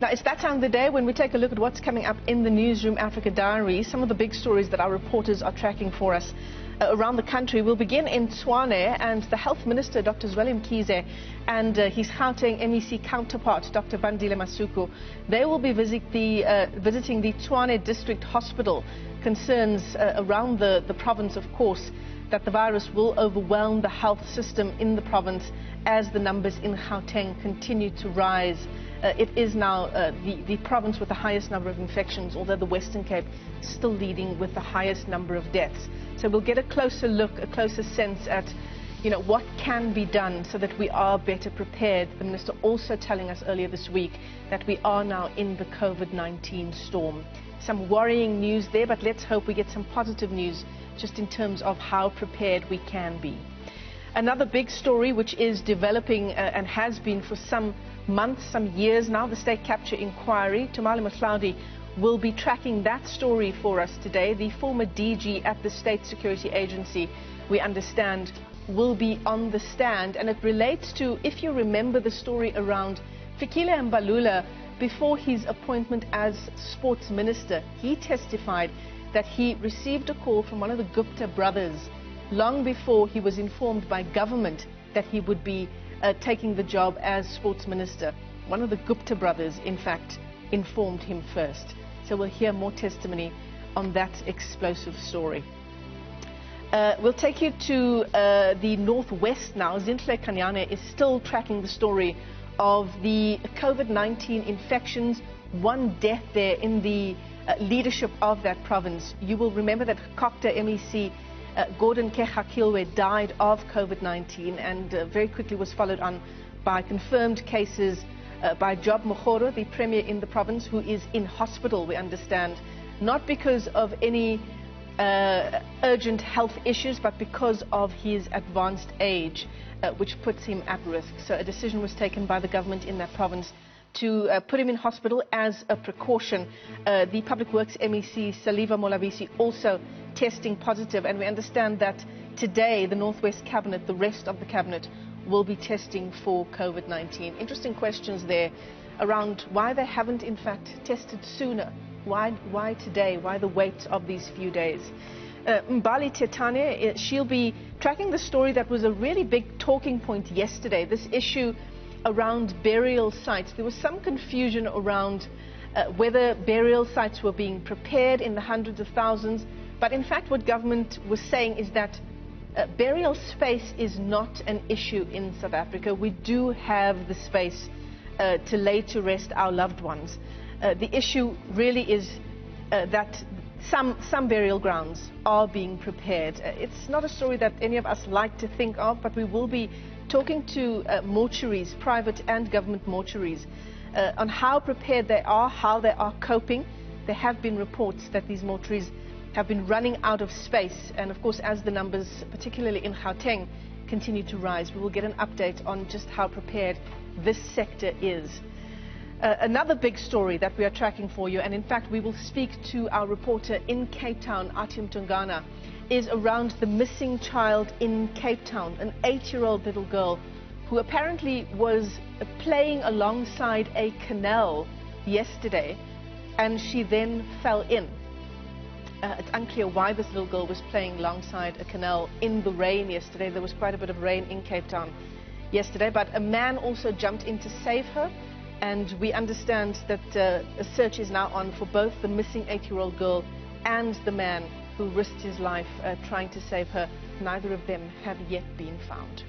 Now, it's that time of the day when we take a look at what's coming up in the Newzroom Afrika diary, some of the big stories that our reporters are tracking for us around the country. We'll begin in TSHWANE, and the Health Minister, Dr. Zweli, and his Gauteng MEC counterpart, Dr. Bandile Masuku, they will be visiting the TSHWANE District Hospital. Concerns around the province, of course, that the virus will overwhelm the health system in the province as the numbers in Gauteng continue to rise. It is now the province with the highest number of infections, although the Western Cape still leading with the highest number of deaths. So we'll get a closer look, a closer sense at, what can be done so that we are better prepared. The Minister also telling us earlier this week that we are now in the COVID-19 storm. Some worrying news there, but let's hope we get some positive news just in terms of how prepared we can be. Another big story which is developing and has been for some months, some years now, the state capture inquiry. Tamale Mahlaudi will be tracking that story for us today. The former DG at the State Security Agency, we understand, will be on the stand, and it relates to, if you remember, the story around Fikile Mbalula before his appointment as sports minister. He testified that he received a call from one of the Gupta brothers long before he was informed by government that he would be taking the job as sports minister. One of the Gupta brothers, in fact, informed him first. So we'll hear more testimony on that explosive story. We'll take you to the northwest now. Zinhle Kanyane is still tracking the story of the COVID-19 infections. One death there in the leadership of that province. You will remember that Kokta MEC Gordon Kegakilwe died of COVID-19 and very quickly was followed on by confirmed cases by Job Mogoro, the premier in the province, who is in hospital, we understand, not because of any urgent health issues, but because of his advanced age, which puts him at risk. So a decision was taken by the government in that province to put him in hospital as a precaution. The Public Works MEC, Saliva Molabisi, also testing positive, and we understand that today the Northwest Cabinet, the rest of the Cabinet, will be testing for COVID-19. Interesting questions there around why they haven't in fact tested sooner. Why today? Why the wait of these few days? Mbali Tetane, she'll be tracking the story that was a really big talking point yesterday, this issue around burial sites. There was some confusion around whether burial sites were being prepared in the hundreds of thousands, but in fact what government was saying is that burial space is not an issue in South Africa. We do have the space to lay to rest our loved ones. The issue really is that some burial grounds are being prepared. It's not a story that any of us like to think of, but we will be talking to mortuaries, private and government mortuaries, on how prepared they are, how they are coping. There have been reports that these mortuaries have been running out of space, and of course as the numbers, particularly in Gauteng, continue to rise, we will get an update on just how prepared this sector is. Another big story that we are tracking for you, and in fact we will speak to our reporter in Cape Town, Atim Tungana, is around the missing child in Cape Town, an 8-year-old little girl who apparently was playing alongside a canal yesterday, and she then fell in. It's unclear why this little girl was playing alongside a canal in the rain yesterday. There was quite a bit of rain in Cape Town yesterday, but a man also jumped in to save her, and we understand that a search is now on for both the missing 8-year-old girl and the man who risked his life trying to save her. Neither of them have yet been found.